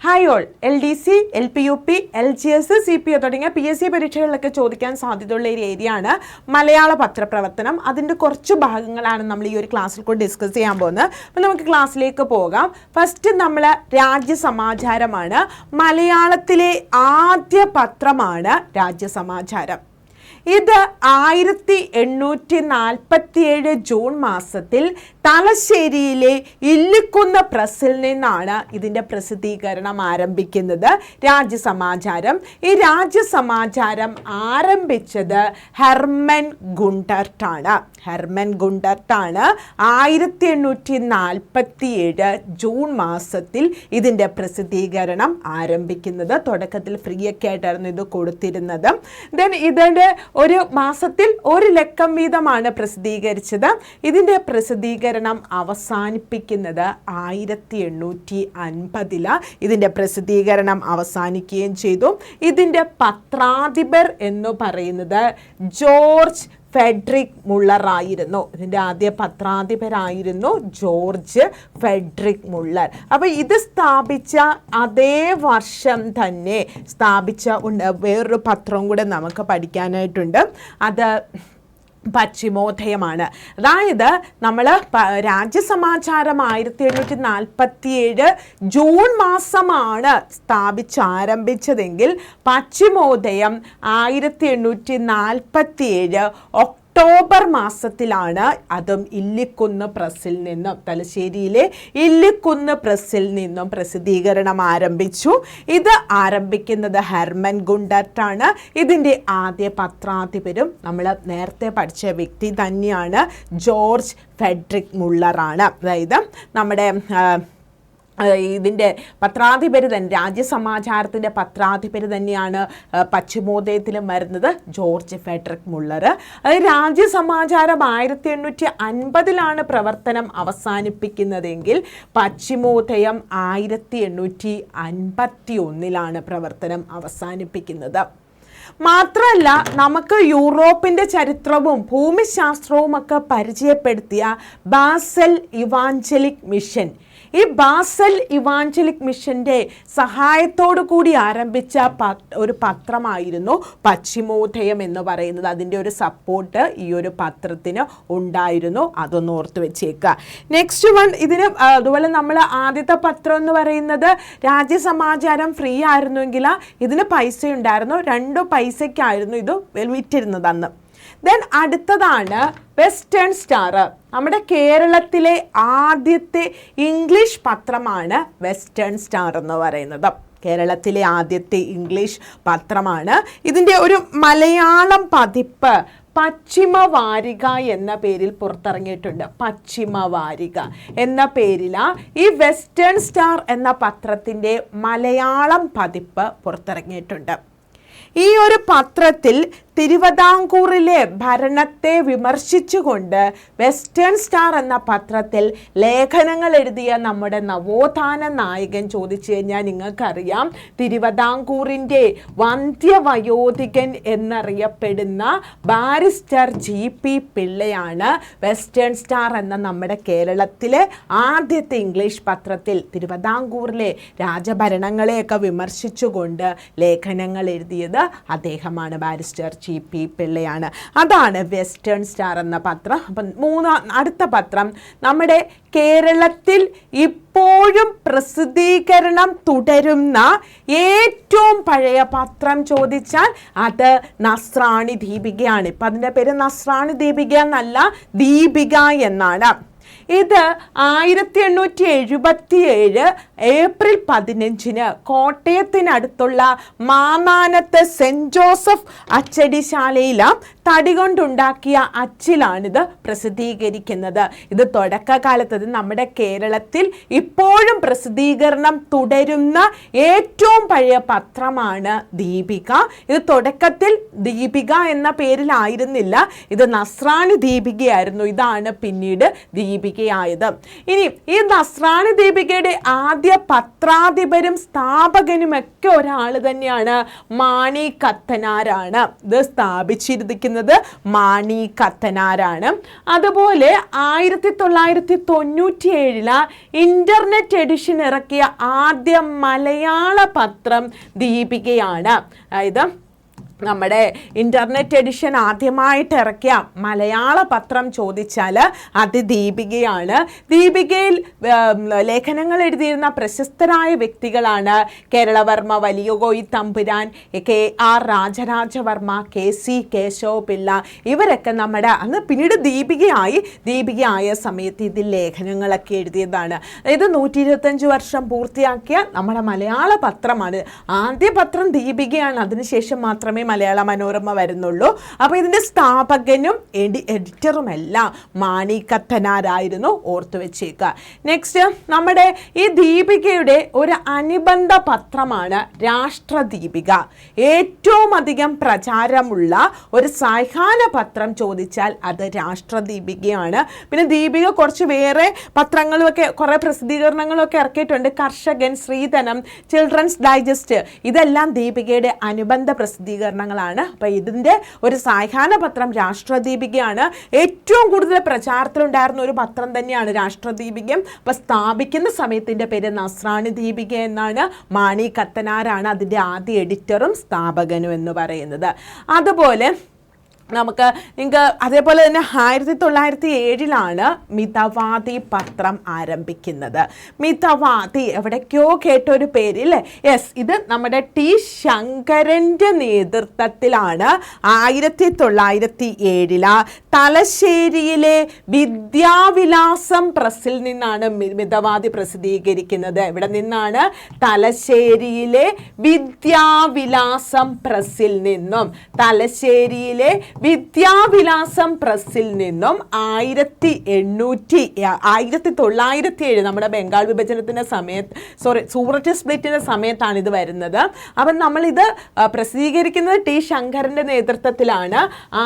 Hi all, LDC, LPUP, LGS, CPO തുടങ്ങിയ PSC പരീക്ഷകളിലൊക്കെ ചോദിക്കാൻ സാധ്യതയുള്ള ഒരു ഏരിയ ആണ് മലയാള പത്രപ്രവർത്തനം. അതിൻ്റെ കുറച്ച് ഭാഗങ്ങളാണ് നമ്മൾ ഈ ഒരു ക്ലാസ്സിൽ കൂടി ഡിസ്കസ് ചെയ്യാൻ പോകുന്നത്. അപ്പോൾ നമുക്ക് ക്ലാസ്സിലേക്ക് പോകാം. ഫസ്റ്റ് നമ്മൾ രാജ്യസമാചാരമാണ്. മലയാളത്തിലെ ആദ്യ പത്രമാണ് രാജ്യസമാചാരം. ഇത് 1847 ജൂൺ മാസത്തിൽ തലശ്ശേരിയിലെ ഇല്ലിക്കുന്ന് പ്രസ്സിൽ നിന്നാണ് ഇതിൻ്റെ പ്രസിദ്ധീകരണം ആരംഭിക്കുന്നത്. രാജ്യസമാചാരം. ഈ രാജ്യസമാചാരം ആരംഭിച്ചത് ഹെർമൻ ഗുണ്ടർട്ടാണ്. 1847 ജൂൺ മാസത്തിൽ ഇതിൻ്റെ പ്രസിദ്ധീകരണം ആരംഭിക്കുന്നത്. തുടക്കത്തിൽ ഫ്രീ ഒക്കെ ആയിട്ടായിരുന്നു ഇത് കൊടുത്തിരുന്നത്. ദെൻ ഇതിൻ്റെ ഒരു മാസത്തിൽ 1 ലക്കം വീതമാണ് പ്രസിദ്ധീകരിച്ചത്. ഇതിൻ്റെ പ്രസിദ്ധീകരണം അവസാനിപ്പിക്കുന്നത് 1850 ഇതിൻ്റെ പ്രസിദ്ധീകരണം അവസാനിക്കുകയും ചെയ്തു. ഇതിൻ്റെ പത്രാധിപർ എന്ന് പറയുന്നത് ജോർജ് ഫെഡറിക് മുള്ളർ ആയിരുന്നു. ഇതിൻ്റെ ആദ്യ പത്രാധിപരായിരുന്നു ജോർജ് ഫെഡറിക് മുള്ളർ. അപ്പോൾ ഇത് സ്ഥാപിച്ച അതേ വർഷം തന്നെ സ്ഥാപിച്ച വേറൊരു പത്രം കൂടെ നമുക്ക് പഠിക്കാനായിട്ടുണ്ട്. അത് പശ്ചിമോദയമാണ്. അതായത് നമ്മൾ രാജ്യസമാചാരം 1847 ജൂൺ മാസമാണ് സ്ഥാപിച്ചാരംഭിച്ചതെങ്കിൽ പശ്ചിമോദയം 1847 ഒക്ടോബർ മാസത്തിലാണ് അതും ഇല്ലിക്കുന്ന് പ്രസ്സിൽ നിന്നും, തലശ്ശേരിയിലെ ഇല്ലിക്കുന്ന് പ്രസ്സിൽ നിന്നും പ്രസിദ്ധീകരണം ആരംഭിച്ചു. ഇത് ആരംഭിക്കുന്നത് ഹെർമൻ ഗുണ്ടർട്ടാണ്. ഇതിൻ്റെ ആദ്യ പത്രാധിപരും നമ്മൾ നേരത്തെ പഠിച്ച വ്യക്തി തന്നെയാണ്, ജോർജ് ഫെഡറിക് മുള്ളറാണ്. അതായത് നമ്മുടെ ഇതിൻ്റെ പത്രാധിപർ തന്നെ, രാജ്യസമാചാരത്തിൻ്റെ പത്രാധിപർ തന്നെയാണ് പശ്ചിമോദയത്തിലും വരുന്നത്, ജോർജ് ഫെഡറിക് മുള്ളർ. അതായത് രാജ്യസമാചാരം 1850 പ്രവർത്തനം അവസാനിപ്പിക്കുന്നതെങ്കിൽ പശ്ചിമോദയം 1851 പ്രവർത്തനം അവസാനിപ്പിക്കുന്നത്. മാത്രമല്ല, നമുക്ക് യൂറോപ്പിൻ്റെ ചരിത്രവും ഭൂമിശാസ്ത്രവും ഒക്കെ പരിചയപ്പെടുത്തിയ ബാസൽ ഇവാഞ്ചലിക് മിഷൻ, ഈ ബാസൽ ഇവാഞ്ചലിക് മിഷൻ്റെ സഹായത്തോടു കൂടി ആരംഭിച്ച ഒരു പത്രമായിരുന്നു പശ്ചിമോദയം എന്ന് പറയുന്നത്. അതിൻ്റെ ഒരു സപ്പോർട്ട് ഈ ഒരു പത്രത്തിന് ഉണ്ടായിരുന്നു. അതൊന്ന് ഓർത്ത് വെച്ചേക്കുക. നെക്സ്റ്റ് വൺ, ഇതിന് അതുപോലെ നമ്മൾ ആദ്യത്തെ പത്രം എന്ന് പറയുന്നത് രാജ്യസമാചാരം ഫ്രീ ആയിരുന്നുവെങ്കിൽ ഇതിന് പൈസ ഉണ്ടായിരുന്നു. 2 പൈസയ്ക്കായിരുന്നു ഇത് വിറ്റിരുന്നത് അന്ന്. ദെൻ അടുത്തതാണ് വെസ്റ്റേൺ സ്റ്റാർ. നമ്മുടെ കേരളത്തിലെ ആദ്യത്തെ ഇംഗ്ലീഷ് പത്രമാണ് വെസ്റ്റേൺ സ്റ്റാർ എന്ന് പറയുന്നത്. കേരളത്തിലെ ആദ്യത്തെ ഇംഗ്ലീഷ് പത്രമാണ്. ഇതിൻ്റെ ഒരു മലയാളം പതിപ്പ് പശ്ചിമവാരിക എന്ന പേരിൽ പുറത്തിറങ്ങിയിട്ടുണ്ട്. പശ്ചിമവാരിക എന്ന പേരിലാണ് ഈ വെസ്റ്റേൺ സ്റ്റാർ എന്ന പത്രത്തിൻ്റെ മലയാളം പതിപ്പ് പുറത്തിറങ്ങിയിട്ടുണ്ട്. ഈ ഒരു പത്രത്തിൽ തിരുവിതാംകൂറിലെ ഭരണത്തെ വിമർശിച്ചുകൊണ്ട് വെസ്റ്റേൺ സ്റ്റാർ എന്ന പത്രത്തിൽ ലേഖനങ്ങൾ എഴുതിയ നമ്മുടെ നവോത്ഥാന നായകൻ ചോദിച്ചു കഴിഞ്ഞാൽ നിങ്ങൾക്കറിയാം, തിരുവിതാംകൂറിൻ്റെ വന്ധ്യവയോധികൻ എന്നറിയപ്പെടുന്ന ബാരിസ്റ്റർ GP പിള്ളയാണ് വെസ്റ്റേൺ സ്റ്റാർ എന്ന നമ്മുടെ കേരളത്തിലെ ആദ്യത്തെ ഇംഗ്ലീഷ് പത്രത്തിൽ തിരുവിതാംകൂറിലെ രാജഭരണങ്ങളെയൊക്കെ വിമർശിച്ചുകൊണ്ട് ലേഖനങ്ങൾ എഴുതിയത് അദ്ദേഹമാണ്, ബാരിസ്റ്റർ GP പിള്ളയാണ്. അതാണ് വെസ്റ്റേൺ സ്റ്റാർ എന്ന പത്രം. അപ്പം അടുത്ത പത്രം നമ്മുടെ കേരളത്തിൽ ഇപ്പോഴും പ്രസിദ്ധീകരണം തുടരുന്ന ഏറ്റവും പഴയ പത്രം ചോദിച്ചാൽ അത് നസ്രാണി ദീപികയാണ്. ഇപ്പം അതിൻ്റെ പേര് നസ്രാണി ദീപിക എന്നല്ല, ദീപിക എന്നാണ്. ഇത് 1877 ഏപ്രിൽ 15 കോട്ടയത്തിനടുത്തുള്ള മാന്നാനത്ത് സെൻറ്റ് ജോസഫ് അച്ചടിശാലയിലെ തടി കൊണ്ടുണ്ടാക്കിയ അച്ചിലാണിത് പ്രസിദ്ധീകരിക്കുന്നത്. ഇത് തുടക്കകാലത്ത് നമ്മുടെ കേരളത്തിൽ ഇപ്പോഴും പ്രസിദ്ധീകരണം തുടരുന്ന ഏറ്റവും പഴയ പത്രമാണ് ദീപിക. ഇത് തുടക്കത്തിൽ ദീപിക എന്ന പേരിലായിരുന്നില്ല, ഇത് നസ്രാണി ദീപികയായിരുന്നു. ഇതാണ് പിന്നീട് ദീപികയായത്. ഇനി ഈ നസ്രാണി ദീപികയുടെ ആദ്യ ആദ്യ പത്രാധിപരും സ്ഥാപകനുമൊക്കെ ഒരാൾ തന്നെയാണ്, മാണി കത്തനാരാണ്. ഇത് സ്ഥാപിച്ചിരിക്കുന്നത് മാണി കത്തനാരാണ്. അതുപോലെ 1997 ഇന്റർനെറ്റ് എഡിഷൻ ഇറക്കിയ ആദ്യ മലയാള പത്രം ദീപികയാണ്. അതായത് നമ്മുടെ ഇന്റർനെറ്റ് എഡിഷൻ ആദ്യമായിട്ട് ഇറക്കിയ മലയാള പത്രം ചോദിച്ചാൽ അത് ദീപികയാണ്. ദീപികയിൽ ലേഖനങ്ങൾ എഴുതിയിരുന്ന പ്രശസ്തരായ വ്യക്തികളാണ് കേരളവർമ്മ, വലിയകോയി തമ്പുരാൻ, KR രാജരാജവർമ്മ, KC കേശവപിള്ള. ഇവരൊക്കെ നമ്മുടെ അന്ന് പിന്നീട് ദീപികയായ സമയത്ത് ഇതിൽ ലേഖനങ്ങളൊക്കെ എഴുതിയതാണ്. അതായത് 125 വർഷം പൂർത്തിയാക്കിയ നമ്മുടെ മലയാള പത്രമാണ്. ആദ്യ പത്രം ദീപികയാണ്, അതിനുശേഷം മാത്രമേ മലയാള മനോരമ വരുന്നുള്ളൂ. അപ്പോൾ ഇതിന്റെ സ്ഥാപകനും എഡിറ്ററുമെല്ലാം മാണി കത്തനാരായിരുന്നു, ഓർത്തു വെച്ചേക്കുക. നെക്സ്റ്റ്, നമ്മുടെ ഈ ദീപികയുടെ ഒരു അനുബന്ധ പത്രമാണ് രാഷ്ട്രദീപിക. ഏറ്റവും അധികം പ്രചാരമുള്ള ഒരു സായാഹ്ന പത്രം ചോദിച്ചാൽ അത് രാഷ്ട്രദീപികയാണ്. പിന്നെ ദീപിക കുറച്ച് വേറെ പത്രങ്ങളുമൊക്കെ കുറേ പ്രസിദ്ധീകരണങ്ങളൊക്കെ ഇറക്കിയിട്ടുണ്ട്. കർഷകൻ, ശ്രീധനം, ചിൽഡ്രൻസ് ഡൈജസ്റ്റ്, ഇതെല്ലാം ദീപികയുടെ അനുബന്ധ പ്രസിദ്ധീകരണങ്ങളാണ്. അപ്പോൾ ഇതിൻ്റെ ഒരു സായാഹ്ന പത്രം രാഷ്ട്രദീപികയാണ്. ഏറ്റവും കൂടുതൽ പ്രചാരത്തിലുണ്ടായിരുന്ന ഒരു പത്രം തന്നെയാണ് രാഷ്ട്രദീപികം. അപ്പോൾ സ്ഥാപിക്കുന്ന സമയത്തിൻ്റെ പേര് നസ്രാണി ദീപിക എന്നാണ്. മാണി കത്തനാരാണ് അതിൻ്റെ ആദ്യ എഡിറ്ററും സ്ഥാപകനും എന്ന് പറയുന്നത്. അതുപോലെ അതേപോലെ തന്നെ 1907 മിതവാദി പത്രം ആരംഭിക്കുന്നത്. മിതവാദി എവിടേക്കോ കേട്ടൊരു പേര് അല്ലേ? യെസ്, ഇത് നമ്മുടെ T. ശങ്കരൻ്റെ നേതൃത്വത്തിലാണ് 1907 തലശ്ശേരിയിലെ വിദ്യാവിലാസം പ്രസ്സിൽ നിന്നാണ് മിതവാദി പ്രസിദ്ധീകരിക്കുന്നത്. ഇവിടെ നിന്നാണ്? തലശ്ശേരിയിലെ വിദ്യാവിലാസം പ്രസ്സിൽ നിന്നും. തലശ്ശേരിയിലെ വിദ്യാവിലാസം പ്രസ്സിൽ നിന്നും 1907 നമ്മുടെ ബംഗാൾ വിഭജനത്തിൻ്റെ സൂററ്റ് സ്പ്ലിറ്റിൻ്റെ സമയത്താണ് ഇത് വരുന്നത്. അപ്പം നമ്മളിത് പ്രസിദ്ധീകരിക്കുന്നത് T. ശങ്കരൻ്റെ നേതൃത്വത്തിലാണ്.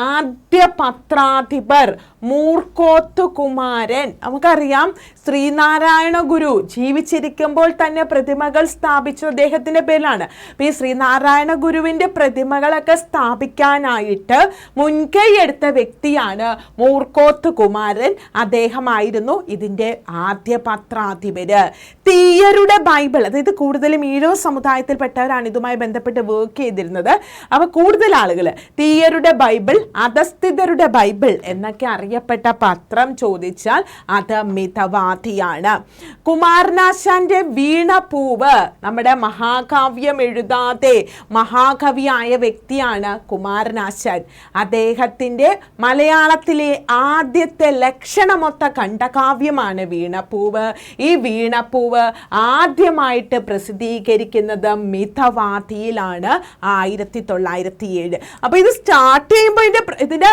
ആദ്യ പത്രാധിപർ മൂർക്കോത്ത് കുമാരൻ. നമുക്കറിയാം ശ്രീനാരായണ ഗുരു ജീവിച്ചിരിക്കുമ്പോൾ തന്നെ പ്രതിമകൾ സ്ഥാപിച്ചത് അദ്ദേഹത്തിൻ്റെ പേരിലാണ്. അപ്പോൾ ഈ ശ്രീനാരായണ ഗുരുവിൻ്റെ പ്രതിമകളൊക്കെ സ്ഥാപിക്കാനായിട്ട് മുൻകൈ എടുത്ത വ്യക്തിയാണ് മൂർക്കോത്ത് കുമാരൻ. അദ്ദേഹമായിരുന്നു ഇതിൻ്റെ ആദ്യ പത്രാധിപര്. തീയരുടെ ബൈബിൾ, അതായത് കൂടുതലും ഈഴവ സമുദായത്തിൽപ്പെട്ടവരാണ് ഇതുമായി ബന്ധപ്പെട്ട് വർക്ക് ചെയ്തിരുന്നത്. അപ്പോൾ കൂടുതൽ ആളുകൾ തീയരുടെ ബൈബിൾ, അധസ്ഥിതരുടെ ബൈബിൾ എന്നൊക്കെ അറിയപ്പെട്ട പത്രം ചോദിച്ചാൽ അത് മിതവാദിയാണ്. കുമാരനാശാന്റെ വീണപൂവ്, നമ്മുടെ മഹാകാവ്യം എഴുതാതെ മഹാകവിയായ വ്യക്തിയാണ് കുമാരനാശാൻ. അദ്ദേഹത്തിൻ്റെ മലയാളത്തിലെ ആദ്യത്തെ ലക്ഷണമൊത്ത ഖണ്ഡകാവ്യമാണ് വീണപൂവ്. ഈ വീണപൂവ് ആദ്യമായിട്ട് പ്രസിദ്ധീകരിക്കുന്നത് മിതവാദിയിലാണ് 1907. അപ്പോൾ ഇത് സ്റ്റാർട്ട് ചെയ്യുമ്പോൾ ഇതിൻ്റെ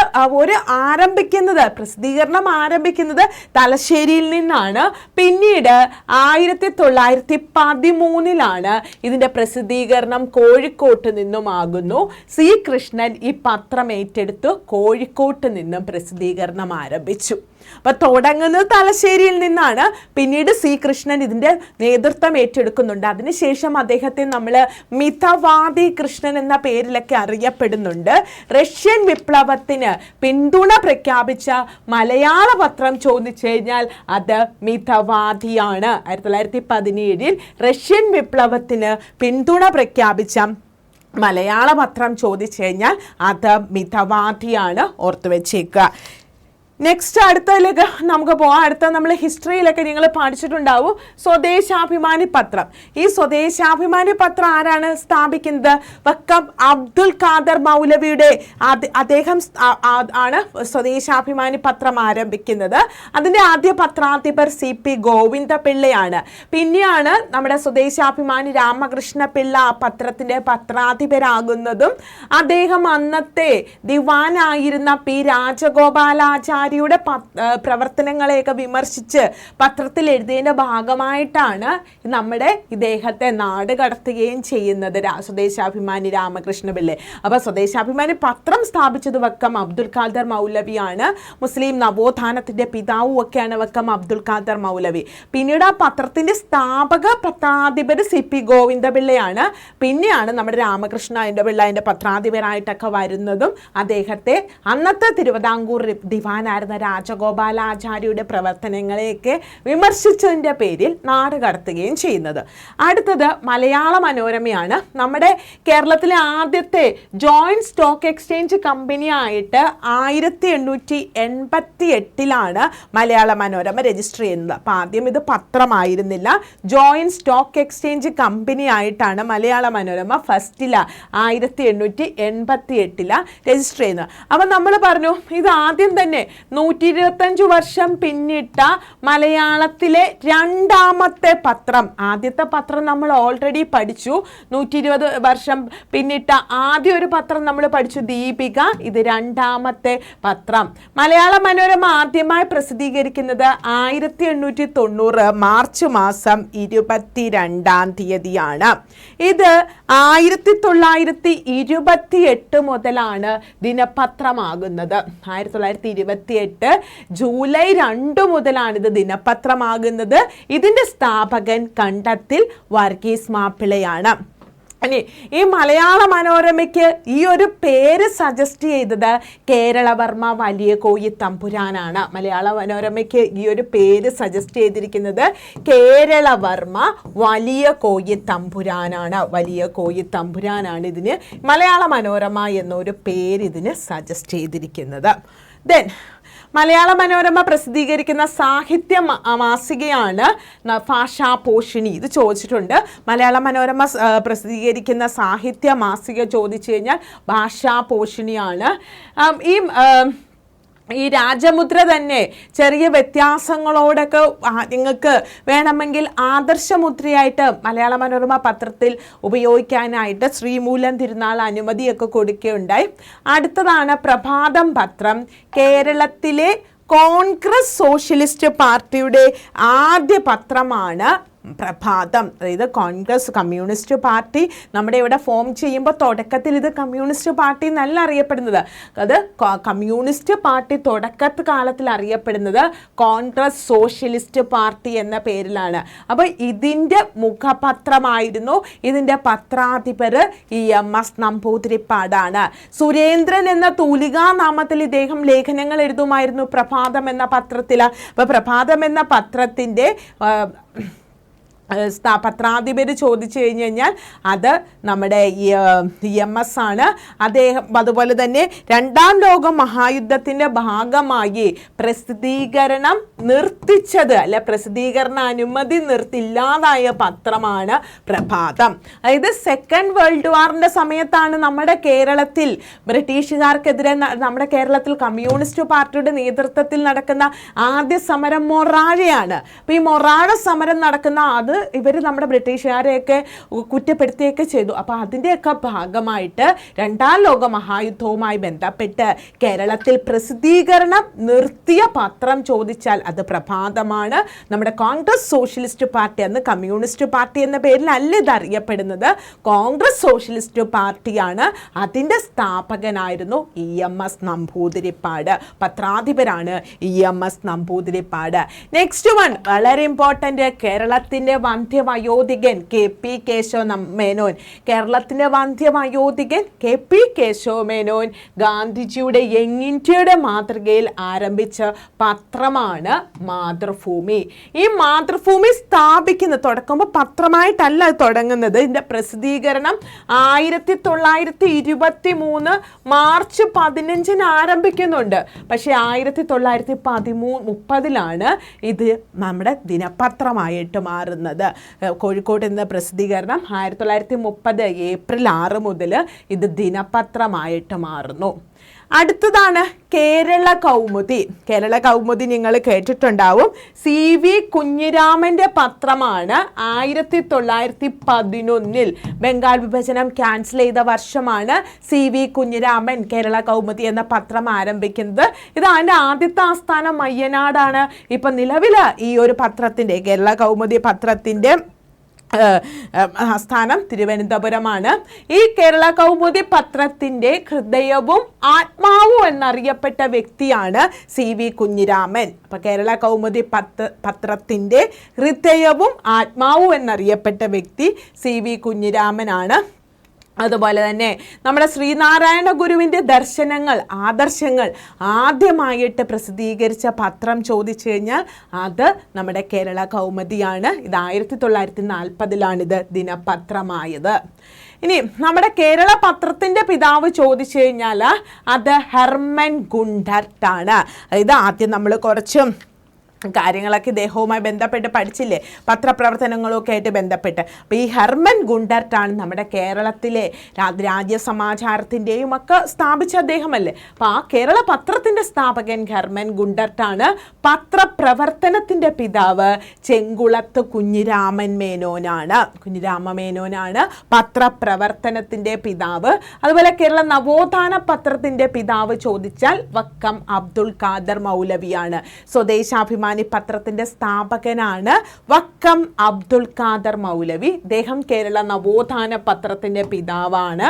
പ്രസിദ്ധീകരണം ആരംഭിക്കുന്നത് തലശ്ശേരിയിൽ നിന്നാണ്. പിന്നീട് 1913 ഇതിൻ്റെ പ്രസിദ്ധീകരണം കോഴിക്കോട്ട് നിന്നുമാകുന്നു. C. കൃഷ്ണൻ ഈ പത്രം ഏറ്റെടുത്ത് കോഴിക്കോട്ട് നിന്നും പ്രസിദ്ധീകരണം ആരംഭിച്ചു. അപ്പോൾ തുടങ്ങുന്നത് തലശ്ശേരിയിൽ നിന്നാണ്. പിന്നീട് C. കൃഷ്ണൻ ഇതിൻ്റെ നേതൃത്വം ഏറ്റെടുക്കുന്നുണ്ട്. അതിനുശേഷം അദ്ദേഹത്തെ നമ്മൾ മിതവാദി കൃഷ്ണൻ എന്ന പേരിലൊക്കെ അറിയപ്പെടുന്നുണ്ട്. റഷ്യൻ വിപ്ലവത്തിന് പിന്തുണ പ്രഖ്യാപിച്ച മലയാള പത്രം ചോദിച്ചു കഴിഞ്ഞാൽ അത് മിതവാദിയാണ്. 1917 റഷ്യൻ വിപ്ലവത്തിന് പിന്തുണ പ്രഖ്യാപിച്ച മലയാള പത്രം ചോദിച്ചു കഴിഞ്ഞാൽ അത് മിതവാദിയാണ്, ഓർത്തു വെച്ചേക്കുക. നെക്സ്റ്റ് അടുത്തതിലേക്ക് നമുക്ക് പോകാം. അടുത്ത നമ്മൾ ഹിസ്റ്ററിയിലൊക്കെ നിങ്ങൾ പഠിച്ചിട്ടുണ്ടാവും സ്വദേശാഭിമാനി പത്രം. ഈ സ്വദേശാഭിമാനി പത്രം ആരാണ് സ്ഥാപിക്കുന്നത്? വക്കം അബ്ദുൽ ഖാദർ മൗലവിയുടെ അദ്ദേഹം ആണ് സ്വദേശാഭിമാനി പത്രം ആരംഭിക്കുന്നത്. അതിൻ്റെ ആദ്യ പത്രാധിപർ CP ഗോവിന്ദപിള്ളയാണ്. പിന്നെയാണ് നമ്മുടെ സ്വദേശാഭിമാനി രാമകൃഷ്ണ പിള്ള പത്രത്തിൻ്റെ പത്രാധിപരാകുന്നതും. അദ്ദേഹം അന്നത്തെ ദിവാനായിരുന്ന P. രാജഗോപാലാചാര്യ ആചാര്യയുടെ പ്രവർത്തനങ്ങളെയൊക്കെ വിമർശിച്ച് പത്രത്തിൽ എഴുതിയതിൻ്റെ ഭാഗമായിട്ടാണ് നമ്മുടെ ഇദ്ദേഹത്തെ നാട് കടത്തുകയും ചെയ്യുന്നത് സ്വദേശാഭിമാനി രാമകൃഷ്ണ പിള്ളை. അപ്പോൾ സ്വദേശാഭിമാനി പത്രം സ്ഥാപിച്ചത് വക്കം അബ്ദുൽ ഖാദർ മൗലവിയാണ്. മുസ്ലിം നവോത്ഥാനത്തിൻ്റെ പിതാവും ഒക്കെയാണ് വക്കം അബ്ദുൽ ഖാദർ മൗലവി. പിന്നീട് ആ പത്രത്തിൻ്റെ സ്ഥാപക പത്രാധിപർ CP ഗോവിന്ദപിള്ളയാണ്. പിന്നെയാണ് നമ്മുടെ രാമകൃഷ്ണ പിള്ള അതിൻ്റെ പത്രാധിപരായിട്ടൊക്കെ വരുന്നതും അദ്ദേഹത്തെ അന്നത്തെ തിരുവിതാംകൂർ ദിവാനായിരുന്ന രാജഗോപാലാചാര്യയുടെ പ്രവർത്തനങ്ങളെയൊക്കെ വിമർശിച്ചതിൻ്റെ പേരിൽ നാട് കടത്തുകയും ചെയ്യുന്നത്. അടുത്തത് മലയാള മനോരമയാണ്. നമ്മുടെ കേരളത്തിലെ ആദ്യത്തെ joint stock exchange കമ്പനിയായിട്ട് 1888 Malayala Manorama register ചെയ്യുന്നത്. അപ്പോൾ ആദ്യം ഇത് പത്രമായിരുന്നില്ല, ജോയിൻറ്റ് സ്റ്റോക്ക് എക്സ്ചേഞ്ച് കമ്പനി ആയിട്ടാണ് മലയാള മനോരമ ഫസ്റ്റില 1888 രജിസ്റ്റർ ചെയ്യുന്നത്. അപ്പം നമ്മൾ പറഞ്ഞു ഇത് ആദ്യം തന്നെ 125 വർഷം പിന്നിട്ട മലയാളത്തിലെ രണ്ടാമത്തെ പത്രം. ആദ്യത്തെ പത്രം നമ്മൾ ഓൾറെഡി പഠിച്ചു, 120 വർഷം പിന്നിട്ട ആദ്യ ഒരു പത്രം നമ്മൾ പഠിച്ചു, ദീപിക. ഇത് രണ്ടാമത്തെ പത്രം. മലയാള മനോരമ ആദ്യമായി പ്രസിദ്ധീകരിക്കുന്നത് 1890 മാർച്ച് മാസം 22-ാം തീയതിയാണ്. ഇത് 1928 മുതലാണ് ദിനപത്രമാകുന്നത്. 1928 ജൂലൈ 2 മുതലാണ് ഇത് ദിനപത്രമാകുന്നത്. ഇതിൻ്റെ സ്ഥാപകൻ കണ്ടത്തിൽ വർഗീസ് മാപ്പിളയാണ്. ഇനി ഈ മലയാള മനോരമയ്ക്ക് ഈ ഒരു പേര് സജസ്റ്റ് ചെയ്തത് കേരളവർമ്മ വലിയ കോയി തമ്പുരാനാണ്. മലയാള മനോരമയ്ക്ക് ഈ ഒരു പേര് സജസ്റ്റ് ചെയ്തിരിക്കുന്നത് കേരളവർമ്മ വലിയ കോയി തമ്പുരാനാണ്. വലിയ കോയി തമ്പുരാനാണ് ഇതിന് മലയാള മനോരമ എന്നൊരു പേര് ഇതിന് സജസ്റ്റ് ചെയ്തിരിക്കുന്നത്. ദെൻ മലയാള മനോരമ പ്രസിദ്ധീകരിക്കുന്ന സാഹിത്യ മാസികയാണ് ഭാഷാപോഷിണി. ഇത് ചോദിച്ചിട്ടുണ്ട്. മലയാള മനോരമ പ്രസിദ്ധീകരിക്കുന്ന സാഹിത്യ മാസിക ചോദിച്ചു കഴിഞ്ഞാൽ ഭാഷാപോഷിണിയാണ്. ഈ രാജമുദ്ര തന്നെ ചെറിയ വ്യത്യാസങ്ങളോടൊക്കെ നിങ്ങൾക്ക് വേണമെങ്കിൽ ആദർശമുദ്രയായിട്ട് മലയാള മനോരമ പത്രത്തിൽ ഉപയോഗിക്കാനായിട്ട് ശ്രീമൂലം തിരുനാൾ അനുമതിയൊക്കെ കൊടുക്കുകയുണ്ടായി. അടുത്തതാണ് പ്രഭാതം പത്രം. കേരളത്തിലെ കോൺഗ്രസ് സോഷ്യലിസ്റ്റ് പാർട്ടിയുടെ ആദ്യ പത്രമാണ് പ്രഭാതം. അതായത് കോൺഗ്രസ് കമ്മ്യൂണിസ്റ്റ് പാർട്ടി നമ്മുടെ ഇവിടെ ഫോം ചെയ്യുമ്പോൾ തുടക്കത്തിൽ ഇത് കമ്മ്യൂണിസ്റ്റ് പാർട്ടി എന്നല്ല അറിയപ്പെടുന്നത്. അത് കമ്മ്യൂണിസ്റ്റ് പാർട്ടി തുടക്കത്ത് കാലത്തിൽ അറിയപ്പെടുന്നത് കോൺഗ്രസ് സോഷ്യലിസ്റ്റ് പാർട്ടി എന്ന പേരിലാണ്. അപ്പോൾ ഇതിൻ്റെ മുഖപത്രമായിരുന്നു, ഇതിൻ്റെ പത്രാധിപർ EMS നമ്പൂതിരിപ്പാടാണ്. സുരേന്ദ്രൻ എന്ന തൂലികാ നാമത്തിൽ ഇദ്ദേഹം ലേഖനങ്ങൾ എഴുതുമായിരുന്നു പ്രഭാതം എന്ന പത്രത്തിൽ. അപ്പോൾ പ്രഭാതം എന്ന പത്രത്തിൻ്റെ പത്രാധിപര് ചോദിച്ചു കഴിഞ്ഞു കഴിഞ്ഞാൽ അത് നമ്മുടെ EMS ആണ്. അദ്ദേഹം അതുപോലെ തന്നെ 2ാം ലോക മഹായുദ്ധത്തിൻ്റെ ഭാഗമായി പ്രസിദ്ധീകരണം നിർത്തിച്ചത് പ്രസിദ്ധീകരണ അനുമതി ഇല്ലാതായ പത്രമാണ് പ്രഭാതം. അതായത് സെക്കൻഡ് വേൾഡ് വാറിൻ്റെ സമയത്താണ് നമ്മുടെ കേരളത്തിൽ ബ്രിട്ടീഷുകാർക്കെതിരെ നമ്മുടെ കേരളത്തിൽ കമ്മ്യൂണിസ്റ്റ് പാർട്ടിയുടെ നേതൃത്വത്തിൽ നടക്കുന്ന ആദ്യ സമരം മൊറാഴയാണ്. അപ്പോൾ ഈ മൊറാഴ സമരം നടക്കുന്ന അത് ഇവർ നമ്മുടെ ബ്രിട്ടീഷുകാരെയൊക്കെ കുറ്റപ്പെടുത്തുകയൊക്കെ ചെയ്തു. അപ്പോൾ അതിൻ്റെയൊക്കെ ഭാഗമായിട്ട് 2ാം ലോക മഹായുദ്ധവുമായി ബന്ധപ്പെട്ട് കേരളത്തിൽ പ്രസിദ്ധീകരണം നിർത്തിയ പത്രം ചോദിച്ചാൽ അത് പ്രഭാതമാണ്. നമ്മുടെ കോൺഗ്രസ് സോഷ്യലിസ്റ്റ് പാർട്ടി, അന്ന് കമ്മ്യൂണിസ്റ്റ് പാർട്ടി എന്ന പേരിലല്ല ഇത് അറിയപ്പെടുന്നത്, കോൺഗ്രസ് സോഷ്യലിസ്റ്റ് പാർട്ടിയാണ്. അതിൻ്റെ സ്ഥാപകനായിരുന്നു EMS നമ്പൂതിരിപ്പാട്. പത്രാധിപരാണ് EMS നമ്പൂതിരിപ്പാട്. നെക്സ്റ്റ് വൺ വളരെ ഇമ്പോർട്ടൻ്റ്, കേരളത്തിൻ്റെ വന്ധ്യവയോധികൻ KP കേശവ മേനോൻ. കേരളത്തിൻ്റെ വന്ധ്യവയോധികൻ KP കേശവ മേനോൻ ഗാന്ധിജിയുടെ യങ് ഇന്ത്യയുടെ മാതൃകയിൽ ആരംഭിച്ച പത്രമാണ് മാതൃഭൂമി. ഈ മാതൃഭൂമി തുടക്കുമ്പോൾ പത്രമായിട്ടല്ല തുടങ്ങുന്നത്. ഇതിൻ്റെ പ്രസിദ്ധീകരണം 1923 മാർച്ച് 15 ആരംഭിക്കുന്നുണ്ട്. പക്ഷേ 1930 ഇത് നമ്മുടെ ദിനപത്രമായിട്ട് മാറുന്നത്. കോഴിക്കോട് എന്ന പ്രസിദ്ധീകരണം 1930 ഏപ്രിൽ 6 മുതൽ ഇത് ദിനപത്രമായിട്ട് മാറുന്നു. അടുത്തതാണ് കേരള കൗമുദി. കേരള കൗമുദി നിങ്ങൾ കേട്ടിട്ടുണ്ടാവും. CV കുഞ്ഞിരാമൻ്റെ പത്രമാണ് 1911 ബംഗാൾ വിഭജനം ക്യാൻസൽ ചെയ്ത വർഷമാണ് CV കുഞ്ഞിരാമൻ കേരള കൗമുദി എന്ന പത്രം ആരംഭിക്കുന്നത്. ഇത് അതിൻ്റെ ആദ്യത്തെ ആസ്ഥാനം മയ്യനാടാണ്. ഇപ്പം നിലവിൽ ഈ ഒരു പത്രത്തിൻ്റെ കേരള കൗമുദി പത്രത്തിൻ്റെ ആസ്ഥാനം തിരുവനന്തപുരമാണ്. ഈ കേരള കൗമുദി പത്രത്തിൻ്റെ ഹൃദയവും ആത്മാവും എന്നറിയപ്പെട്ട വ്യക്തിയാണ് CV കുഞ്ഞിരാമൻ. അപ്പോൾ കേരള കൗമുദി പത്രത്തിൻ്റെ ഹൃദയവും ആത്മാവും എന്നറിയപ്പെട്ട വ്യക്തി CV കുഞ്ഞിരാമനാണ്. അതുപോലെ തന്നെ നമ്മുടെ ശ്രീനാരായണ ഗുരുവിൻ്റെ ദർശനങ്ങൾ, ആദർശങ്ങൾ ആദ്യമായിട്ട് പ്രസിദ്ധീകരിച്ച പത്രം ചോദിച്ചു കഴിഞ്ഞാൽ അത് നമ്മുടെ കേരള കൗമുദിയാണ്. ഇത് 1940 ഇത് ദിനപത്രമായത്. ഇനി നമ്മുടെ കേരള പത്രത്തിൻ്റെ പിതാവ് ചോദിച്ചു കഴിഞ്ഞാൽ അത് ഹെർമൻ ഗുണ്ടർട്ടാണ്. ഇത് ആദ്യം നമ്മൾ കുറച്ചും കാര്യങ്ങളൊക്കെ ഇദ്ദേഹവുമായി ബന്ധപ്പെട്ട് പഠിച്ചില്ലേ, പത്രപ്രവർത്തനങ്ങളൊക്കെ ആയിട്ട് ബന്ധപ്പെട്ട്. അപ്പോൾ ഈ ഹെർമൻ ഗുണ്ടർട്ടാണ് നമ്മുടെ കേരളത്തിലെ രാജ്യസമാചാരത്തിൻ്റെയും ഒക്കെ സ്ഥാപിച്ച അദ്ദേഹമല്ലേ. അപ്പോൾ ആ കേരള പത്രത്തിൻ്റെ സ്ഥാപകൻ ഹെർമൻ ഗുണ്ടർട്ടാണ്. പത്രപ്രവർത്തനത്തിൻ്റെ പിതാവ് ചെങ്കുളത്ത് കുഞ്ഞിരാമൻ മേനോനാണ്. പത്രപ്രവർത്തനത്തിൻ്റെ പിതാവ്. അതുപോലെ കേരള നവോത്ഥാന പത്രത്തിൻ്റെ പിതാവ് ചോദിച്ചാൽ വക്കം അബ്ദുൽ ഖാദർ മൗലവിയാണ്. സ്വദേശാഭിമാനി പത്രത്തിന്റെ സ്ഥാപകനാണ് വക്കം അബ്ദുൽ ഖാദർ മൗലവി. അദ്ദേഹം കേരള നവോത്ഥാന പത്രത്തിന്റെ പിതാവാണ്.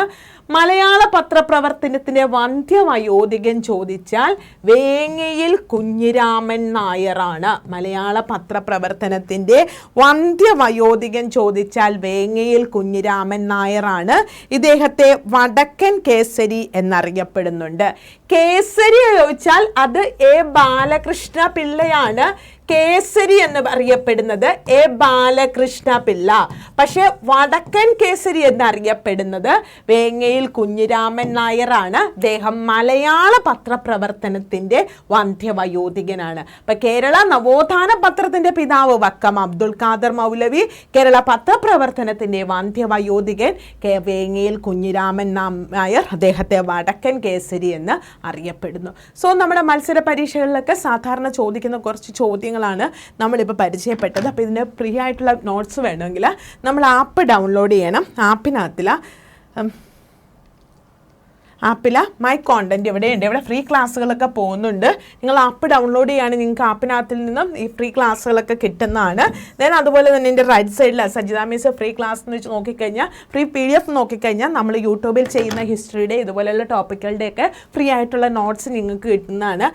മലയാള പത്രപ്രവർത്തനത്തിന്റെ വന്ധ്യവയോധികൻ ചോദിച്ചാൽ വേങ്ങയിൽ കുഞ്ഞിരാമൻ നായരാണ്. മലയാള പത്രപ്രവർത്തനത്തിന്റെ വന്ധ്യവയോധികൻ ചോദിച്ചാൽ വേങ്ങയിൽ കുഞ്ഞിരാമൻ നായരാണ്. ഇദ്ദേഹത്തെ വടക്കൻ കേസരി എന്നറിയപ്പെടുന്നുണ്ട്. കേസരി ചോദിച്ചാൽ അത് A ബാലകൃഷ്ണ പിള്ളയാണ്. കേസരി എന്ന് അറിയപ്പെടുന്നത് A ബാലകൃഷ്ണ പിള്ള. പക്ഷെ വടക്കൻ കേസരി എന്നറിയപ്പെടുന്നത് വേങ്ങയിൽ കുഞ്ഞിരാമൻ നായരാണ്. അദ്ദേഹം മലയാള പത്രപ്രവർത്തനത്തിന്റെ വന്ധ്യവയോധികനാണ്. അപ്പൊ കേരള നവോത്ഥാന പത്രത്തിന്റെ പിതാവ് വക്കം അബ്ദുൽ ഖാദർ മൗലവി, കേരള പത്രപ്രവർത്തനത്തിന്റെ വന്ധ്യവയോധികൻ വേങ്ങയിൽ കുഞ്ഞിരാമൻ നായർ, അദ്ദേഹത്തെ വടക്കൻ കേസരി എന്ന് അറിയപ്പെടുന്നു. സോ നമ്മുടെ മത്സര പരീക്ഷകളിലൊക്കെ സാധാരണ ചോദിക്കുന്ന കുറച്ച് ചോദ്യങ്ങളാണ് നമ്മളിപ്പോൾ പരിചയപ്പെട്ടത്. അപ്പോൾ ഇതിന് ഫ്രീ ആയിട്ടുള്ള നോട്ട്സ് വേണമെങ്കിൽ നമ്മൾ ആപ്പ് ഡൗൺലോഡ് ചെയ്യണം. ആപ്പിൽ മൈ കോണ്ടൻറ്റ് ഇവിടെയുണ്ട്. ഇവിടെ ഫ്രീ ക്ലാസ്സുകളൊക്കെ പോകുന്നുണ്ട്. നിങ്ങൾ ആപ്പ് ഡൗൺലോഡ് ചെയ്യുകയാണെങ്കിൽ നിങ്ങൾക്ക് ആപ്പിനകത്തിൽ നിന്നും ഈ ഫ്രീ ക്ലാസ്സുകളൊക്കെ കിട്ടുന്നതാണ്. ദെൻ അതുപോലെ തന്നെ എൻ്റെ റൈറ്റ് സൈഡിൽ സജിത മിസ് ഫ്രീ ക്ലാസ് എന്ന് വെച്ച് നോക്കിക്കഴിഞ്ഞാൽ ഫ്രീ PDF നോക്കിക്കഴിഞ്ഞാൽ നമ്മൾ യൂട്യൂബിൽ ചെയ്യുന്ന ഹിസ്റ്ററിയുടെ ഇതുപോലെയുള്ള ടോപ്പിക്കുകളുടെയൊക്കെ ഫ്രീ ആയിട്ടുള്ള നോട്ട്സ് നിങ്ങൾക്ക് കിട്ടുന്നതാണ്.